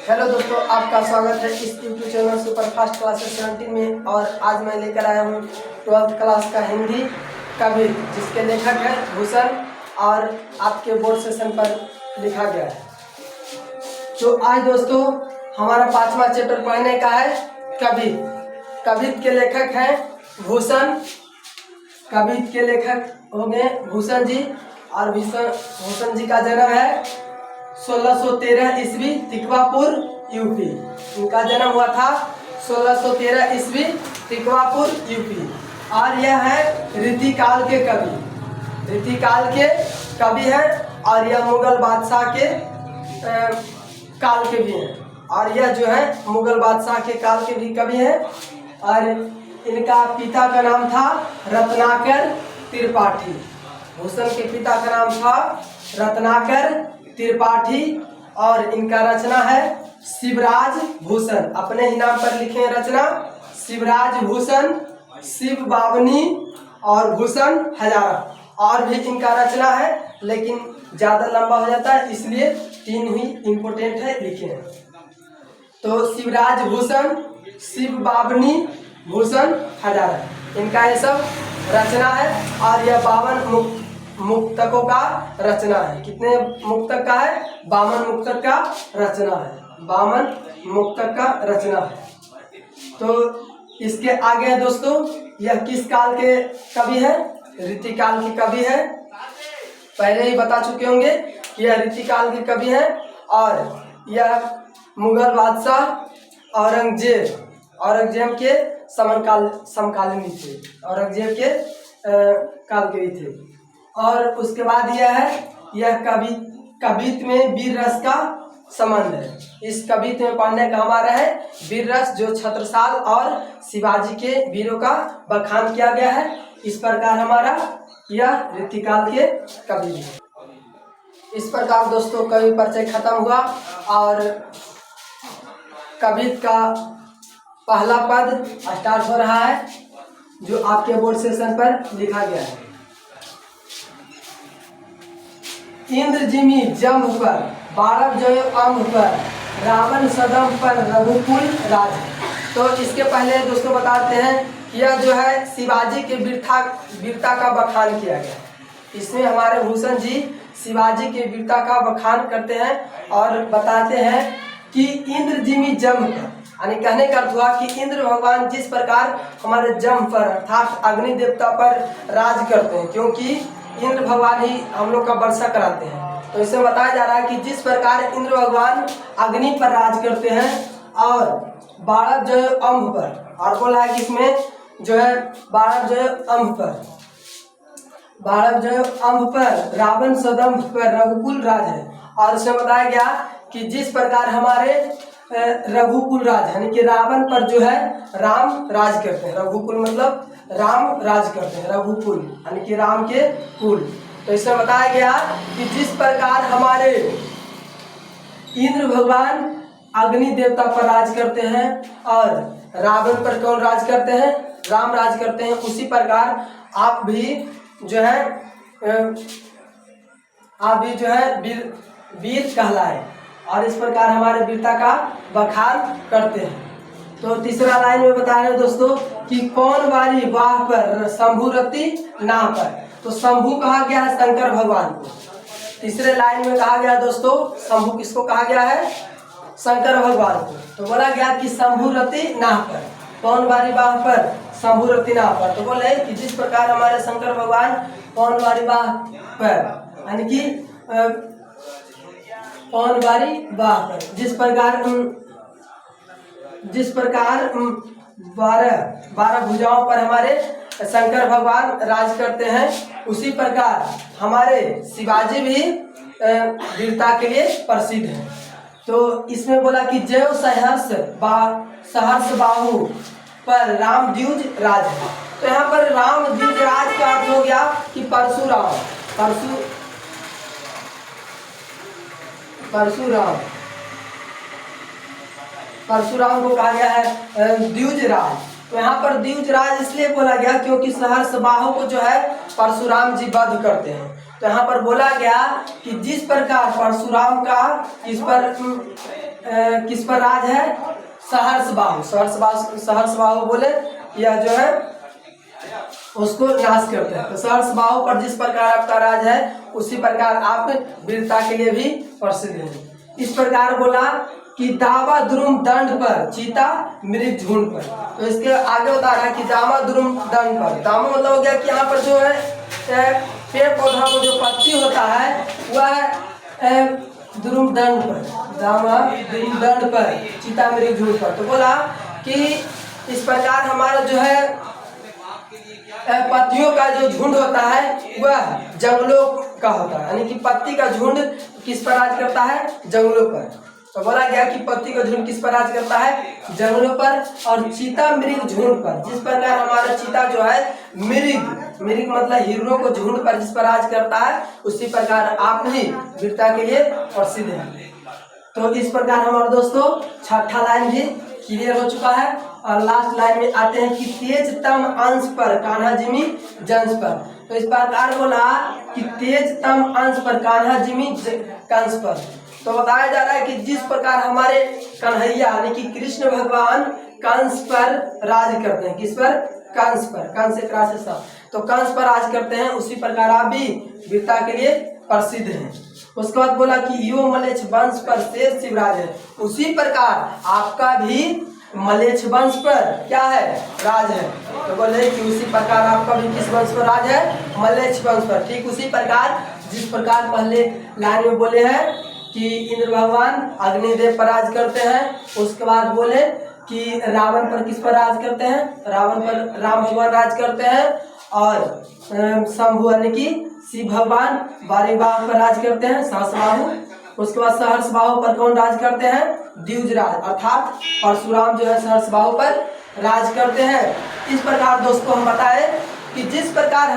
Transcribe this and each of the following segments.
Hello दोस्तों, आपका स्वागत है इस YouTube channel super fast classes 17 में। और आज मैं लेकर आया हूँ 12th क्लास का हिंदी कवि, जिसके लेखक है भूषण और आपके बोर्ड सेशन पर लिखा गया है। तो आज दोस्तों हमारा 5वां चैप्टर पढ़ने का है कवि। कवित के लेखक हैं भूषण। कवित के लेखक हो गए भूषण जी। और भूषण जी का जन्म है 1613 ईस्वी तिकवापुर यूपी। इनका जन्म हुआ था 1613 ईस्वी तिकवापुर यूपी। और यह है रीतिकाल के कवि। रीतिकाल के कवि हैं और यह मुगल बादशाह के काल के भी हैं। और यह जो है मुगल बादशाह के काल के भी कवि हैं। और इनका पिता का नाम था रत्नाकर त्रिपाठी। भूषण के पिता का नाम था रत्नाकर त्रिपाठी। और इनका रचना है शिवराज भूषण। अपने ही नाम पर लिखे रचना शिवराज भूषण, शिव बावनी और भूषण हजारा। और भी इनका रचना है लेकिन ज़्यादा लंबा हो जाता है, इसलिए 3 ही इम्पोर्टेंट है लिखे हैं। तो शिवराज भूषण, शिव बावनी, भूषण हजारा, इनका ये सब रचना है। और यह 52 मुक्तकों का रचना है। कितने मुक्तक का है? 52 मुक्तक का रचना है। 52 मुक्तक का रचना है। तो इसके आगे है दोस्तों, यह किस काल के कवि है? रीतिकाल के कवि है। पहले ही बता चुके होंगे कि यह रीतिकाल के कवि है। और यह मुगल बादशाह औरंगजेब के समकालीन थे। औरंगजेब के काल के भी थे। और उसके बाद यह कवित में वीर रस का संबंध है। इस कवित में पढ़ने का हमारा है वीर रस, जो छत्रसाल और शिवाजी के वीरों का बखान किया गया है। इस प्रकार हमारा यह रीतिकाल के कवि है। इस प्रकार दोस्तों कवि परिचय खत्म हुआ। और कवित का पहला पद स्टार्ट हो रहा है, जो आपके बोर्ड सेशन पर लिखा गया है। इंद्र जिमी जम्भ पर, बारह जय अम्भ पर, रावण सदम पर रघुकुल राज। तो इसके पहले दोस्तों बताते हैं कि यह जो है शिवाजी के वीरता का बखान किया गया। इसमें हमारे भूषण जी शिवाजी के वीरता का बखान करते हैं और बताते हैं कि इंद्र जिमी जम्भ पर, यानी कहने का अर्थ हुआ कि इंद्र भगवान जिस प्रकार हमारे जम्भ पर अर्थात अग्नि देवता पर राज करते हैं, क्योंकि इंद्र भगवान ही हम लोग का वर्षा कराते हैं। तो इसमें बताया जा रहा है कि जिस प्रकार इंद्र भगवान अग्नि पर राज करते हैं और 12 जय अम्भ पर, और बोला है कि इसमें जो है 12 जय अम्भ पर, 12 जय अम्भ पर, रावण सदम्भ पर रघुकुल राज है। और इसमें बताया गया कि जिस प्रकार हमारे रघुकुल राज यानी कि रावण पर जो है राम राज करते हैं। रघुकुल मतलब राम राज करते हैं, रघुकुल यानी कि राम के कुल। तो इसमें बताया गया कि जिस प्रकार हमारे इंद्र भगवान अग्नि देवता पर राज करते हैं और रावण पर कौन राज करते हैं? राम राज करते हैं। उसी प्रकार आप भी जो है वीर कहलाए और इस प्रकार हमारे वीरता का बखान करते हैं। तो तीसरा लाइन में बताया है दोस्तों कि कौन बारी वाह पर, शंभुरति नाह पर। तो शंभु कहा गया है शंकर भगवान को। तीसरे लाइन में कहा गया दोस्तों शंभु किसको कहा गया है? शंकर भगवान को। तो बोला गया कि शंभुरति नाह पर, कौन बारी वाह पर, शंभुरति नाह पर। तो बोले कि जिस प्रकार हमारे शंकर भगवान कौन बारी वाह पर, यानी कि कौन बारी वाह पर, जिस प्रकार 12 भुजाओं पर हमारे शंकर भगवान राज करते हैं, उसी प्रकार हमारे शिवाजी भी वीरता के लिए प्रसिद्ध हैं। तो इसमें बोला कि जय सहर्ष बाहु पर राम द्विज राज है। तो यहाँ पर राम द्विज राज का अर्थ हो गया कि परशुराम को कहा गया है द्विज राज। तो यहाँ पर द्विज राज इसलिए बोला गया क्योंकि सहर्ष बाहु को जो है परशुराम जी वध करते हैं। तो यहाँ पर बोला गया कि जिस प्रकार परशुराम का इस पर किस पर राज है? सहर्षबाहु। सहर्षबाहु बोले यह जो है उसको नाश करते हैं। तो सहर्षबाहु पर जिस प्रकार आपका राज है उसी प्रकार आप वीरता के लिए भी प्रसिद्ध हैं। इस प्रकार बोला कि दावा द्रुम दंड पर चीता मृग झुंड पर। तो इसके आगे बता रहा है कि दावा द्रुम दंड पर। दावा मतलब हो गया कि यहाँ पर जो है पेड़ पौधा को जो पत्ती होता है वह द्रुम दंड पर, दावा द्रुम दंड पर चीता मृग झुंड पर। तो बोला कि इस प्रकार हमारा जो है पत्तियों का जो झुंड होता है वह जंगलों का होता है, यानी कि पत्ती का झुंड किस पर राज करता है? जंगलों पर। तो बोला गया कि पत्ती का झुंड किस पर राज करता है? जंगलों पर। और चीता मृग झुंड पर, जिस प्रकार हमारा चीता जो है मृग मतलब हिरणों को झुंड पर जिस पर राज करता है उसी प्रकार आप भी वीरता के लिए प्रसिद्ध हैं। तो इस प्रकार हमारे दोस्तों छठा लाइन भी क्लियर हो चुका है। और लास्ट लाइन में आते हैं कि तेजतम अंश पर कान्हा जिमी जंस पर। तो इस प्रकार बोला कि तेजतम अंश पर कान्हा जिमी कंस पर। तो बताया जा रहा है कि जिस प्रकार हमारे कन्हैया यानी कि कृष्ण भगवान कंस पर राज करते हैं। किस पर? कंस पर। कंस से क्रास से सब। तो कंस पर राज करते हैं उसी प्रकार आप भी वीरता के लिए प्रसिद्ध हैं। उसके बाद बोला कि यो मलेच्छ वंश पर शेर शिवराज है, उसी प्रकार आपका भी मलेच्छ वंश पर क्या है? राज है। तो बोले कि उसी प्रकार आपका भी किस वंश पर राज है? मलेच्छ वंश पर। ठीक उसी प्रकार जिस प्रकार पहले लाइन में बोले हैं कि इंद्र भगवान अग्निदेव पर राज करते हैं। उसके बाद बोले कि रावण पर किस पर राज करते हैं? रावण पर राम भगवान राज करते हैं। और शंभु यानी कि शिव भगवान बारीबाह पर राज करते हैं, सहस्रबाहु। उसके बाद सहस्रबाहु पर कौन राज करते हैं? द्विजराज अर्थात परशुराम जो है सहस्रबाहु पर राज करते हैं। इस प्रकार दोस्तों हम बताए कि जिस प्रकार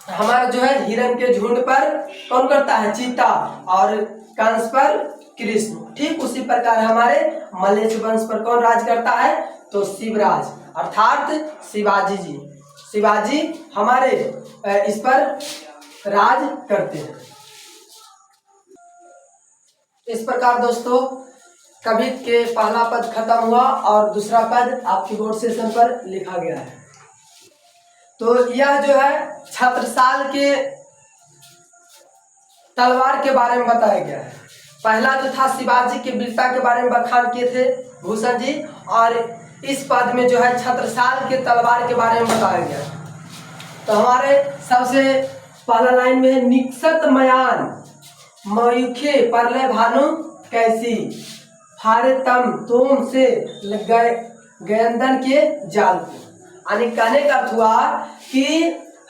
हमारा जो है हिरण के झुंड पर कौन करता है? चीता। और कंस पर कृष्ण। ठीक उसी प्रकार हमारे मलेच्छ वंश पर कौन राज करता है? तो शिवराज अर्थात शिवाजी जी। शिवाजी हमारे इस पर राज करते हैं। इस प्रकार दोस्तों कवित के पहला पद खत्म हुआ और दूसरा पद आपकी बोर्ड सेशन पर लिखा गया है। तो यह जो है छत्रसाल के तलवार के बारे में बताया गया है। पहला जो था शिवाजी के वीरता के बारे में बखान किए थे भूषण जी, और इस पद में जो है छत्रसाल के तलवार के बारे में बताया गया। तो हमारे सबसे पहला लाइन में निक्षत मयान मयूखे परलय भानु कैसी फारे तम तोम से गयंदन के जाल को। यानी कहने का अर्थ हुआ कि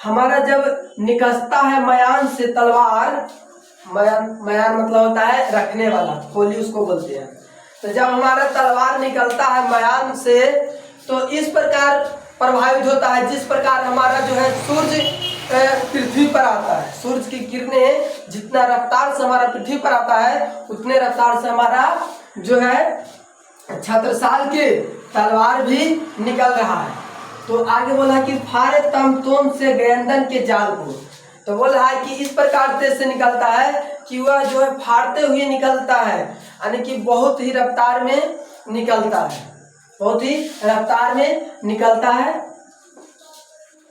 हमारा जब निकसता है मयान से तलवार, मयान मतलब होता है रखने वाला, खोली उसको बोलते हैं। तो जब हमारा तलवार निकलता है मयान से तो इस प्रकार प्रभावित होता है जिस प्रकार हमारा जो है सूर्य पृथ्वी पर आता है। सूर्य की किरणें जितना रफ्तार से हमारा पृथ्वी पर आता है उतने रफ्तार से हमारा जो है छत्रसाल के तलवार भी निकल रहा है। तो आगे बोला कि फारे तम तोम से गयंदन के जाल को। तो बोल रहा है कि इस प्रकार तेज से निकलता है कि वह जो है फाड़ते हुए निकलता है, यानी कि बहुत ही रफ्तार में निकलता है, बहुत ही रफ्तार में निकलता है,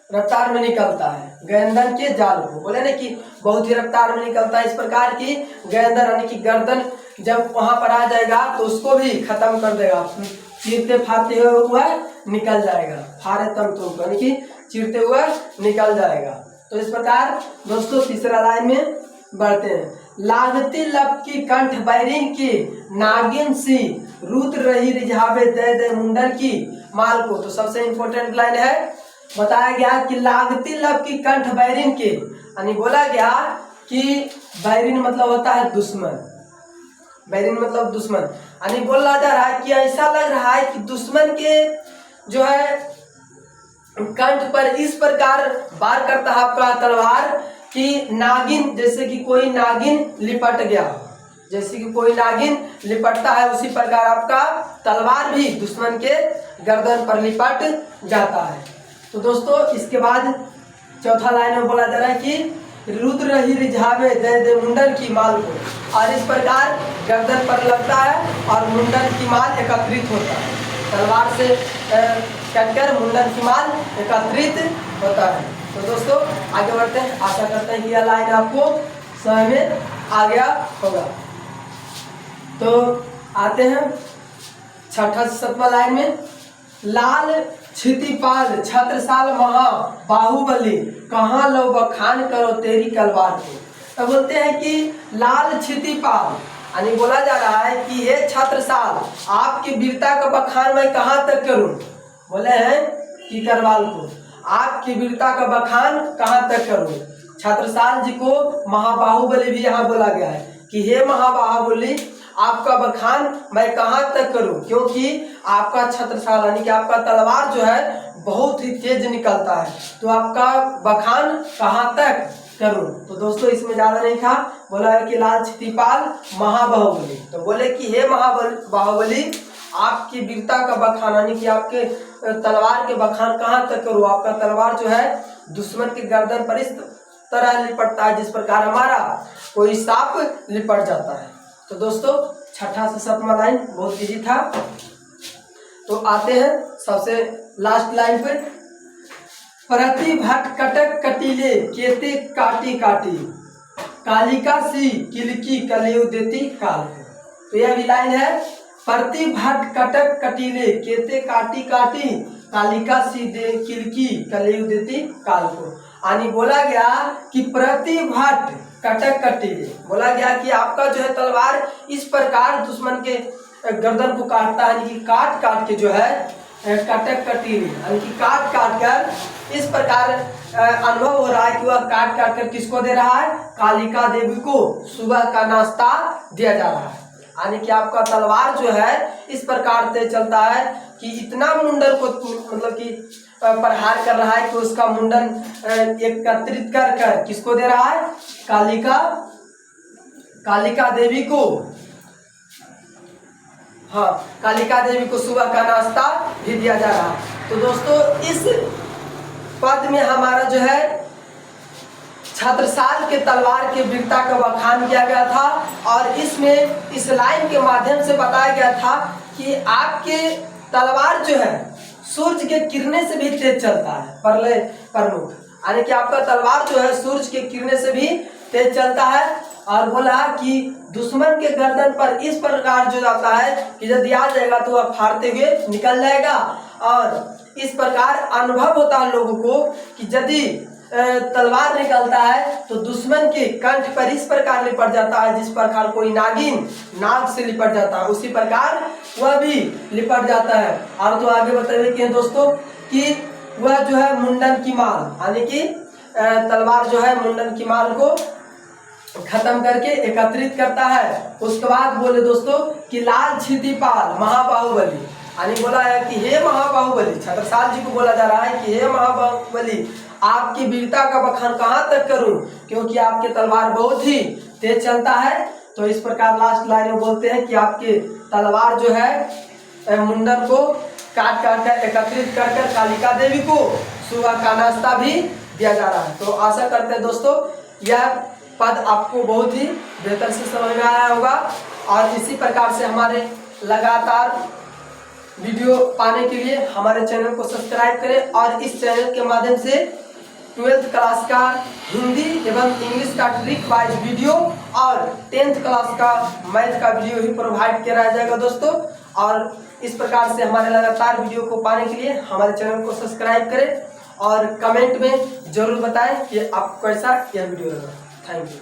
रफ्तार में निकलता है गयंदन के जाल को। बोले ना कि बहुत ही रफ्तार में निकलता है। इस प्रकार की गयंदन यानी कि गर्दन जब वहां पर आ जाएगा तो उसको भी खत्म कर देगा, चीरते फाड़ते हुए वह निकल जाएगा। फारे तम तुम यानी कि चीरते हुए निकल जाएगा। तो इस प्रकार दोस्तों तीसरा लाइन में बढ़ते हैं। लागती लब की कंठ बैरिन की नागिन सी रुद्र रही रिझावे दे दे मुंडन की माल को। तो सबसे इंपॉर्टेंट लाइन है, बताया गया कि लागती लब की कंठ बैरिन के, यानी बोला गया कि बैरिन मतलब होता है दुश्मन, बैरिन मतलब दुश्मन, यानी बोला जा रहा है कि ऐसा लग रहा है कि दुश्मन के जो है कंठ पर इस प्रकार वार करता है आपका तलवार कि नागिन, जैसे कि कोई नागिन लिपट गया, जैसे कि कोई नागिन लिपटता है उसी प्रकार आपका तलवार भी दुश्मन के गर्दन पर लिपट जाता है। तो दोस्तों इसके बाद चौथा लाइन में बोला जा रहा है कि रुद्र ही रिझावे दे दे मुंडन की माल को। और इस प्रकार गर्दन पर लगता है और मुंडन की माल एकत्रित होता है। तलवार से कटकर मुंडन की माल एकत्रित होता है। तो दोस्तों आगे बढ़ते हैं। आशा करते हैं कि यह लाइन आपको समझ में आ गया होगा। तो आते हैं छठा से सातवां लाइन में। लाल क्षितिपाल छत्रसाल महा बाहुबली कहाँ लो बखान करो तेरी तलवार को। तो बोलते हैं कि लाल क्षितिपाल यानी बोला जा रहा है कि ये छत्रसाल आपकी वीरता का बखान मैं कहाँ तक करूं। बोले हैं कि करवाल को आपकी वीरता का बखान कहाँ तक करूं। छत्रसाल जी को महाबाहुबली भी यहाँ बोला गया है कि हे महाबाहुबली आपका बखान मैं कहाँ तक करूं, क्योंकि आपका छत्रसाल यानी कि आपका तलवार जो है बहुत ही तेज निकलता है। तो आपका बखान कहाँ तक करूं। तो दोस्तों इसमें ज्यादा नहीं था, बोला है कि लाल क्षितिपाल महाबाहुबली। तो बोले कि हे महाबाहुबली आपकी वीरता का बखान यानी कि आपके तलवार के बखान कहाँ तक करूं। आपका तलवार जो है दुश्मन के गर्दन पर इस तरह लिपटता है जिस प्रकार हमारा कोई सांप लिपट जाता है। तो दोस्तों छठा से सातवां लाइन बहुत इजी था। तो आते हैं सबसे लास्ट लाइन पे। प्रति भट कटक कटीले केते काटी काटी कालिका सी किलकी कलेउ देती काल को। तो यह भी लाइन है। प्रति भट कटक कटीले केते काटी काटी कालिका सी दे किलकी कलेउ देती काल को। यानी बोला गया कि प्रति भट कटक कटीले, बोला गया कि आपका जो है तलवार इस प्रकार दुश्मन के गर्दन को काटता है, यानी कि काट काट के जो है कटक कटीले यानी कि काट काट कर इस प्रकार अनुभव हो रहा है कि वह काट काट कर किसको दे रहा है, कालिका देवी को सुबह का नाश्ता दिया जा रहा है। यानी कि आपका तलवार जो है इस प्रकार से चलता है कि इतना मुंडन को मतलब कि प्रहार कर रहा है कि उसका मुंडन एकत्रित कर कर किसको दे रहा है, कालिका देवी को। हाँ, कालिका देवी को सुबह का नाश्ता भी दिया जा रहा है। तो दोस्तों इस पद में हमारा जो है छत्रसाल के तलवार के वीरता का बखान किया गया था और इसमें इस लाइन के माध्यम से बताया गया था कि आपके तलवार जो है सूर्य के किरणें से भी तेज चलता है। परले प्रमुख यानी कि आपका तलवार जो है सूर्य के किरणें से भी तेज चलता है। और बोला कि दुश्मन के गर्दन पर इस प्रकार जो जाता है कि यदि आ जाएगा तो वह फाड़ते हुए निकल जाएगा। और इस प्रकार अनुभव होता है लोगों को कि यदि तलवार निकलता है तो दुश्मन के कंठ पर इस प्रकार लिपट जाता है जिस प्रकार कोई नागिन नाग से लिपट जाता है, उसी प्रकार वह भी लिपट जाता है। और तो आगे बताइए कि दोस्तों कि वह जो है मुंडन की माल यानी कि तलवार जो है मुंडन की माल को खत्म करके एकत्रित करता है। उसके बाद बोले दोस्तों कि लाल क्षितिपाल महाबाहुबली यानी बोला है कि हे महाबाहुबली, छत्रसाल जी को बोला जा रहा है कि हे महाबाहुबली आपकी वीरता का बखान कहाँ तक करूं, क्योंकि आपके तलवार बहुत ही तेज चलता है। तो इस प्रकार लास्ट लाइन में बोलते हैं कि आपके तलवार जो है मुंडन को काट काट कर एकत्रित कर कर कालिका देवी को सुबह का नाश्ता भी दिया जा रहा है। तो आशा करते हैं दोस्तों यह पद आपको बहुत ही बेहतर से समझ में आया होगा। और इसी प्रकार से हमारे लगातार वीडियो पाने के लिए हमारे चैनल को सब्सक्राइब करें और इस चैनल के माध्यम से 12th क्लास का हिंदी एवं इंग्लिश का ट्रिक वाइज वीडियो और 10th क्लास का मैथ का वीडियो ही प्रोवाइड किया जाएगा दोस्तों। और इस प्रकार से हमारे लगातार वीडियो को पाने के लिए हमारे चैनल को सब्सक्राइब करें और कमेंट में जरूर बताएं कि आपको कैसा यह वीडियो लगा। Thank you.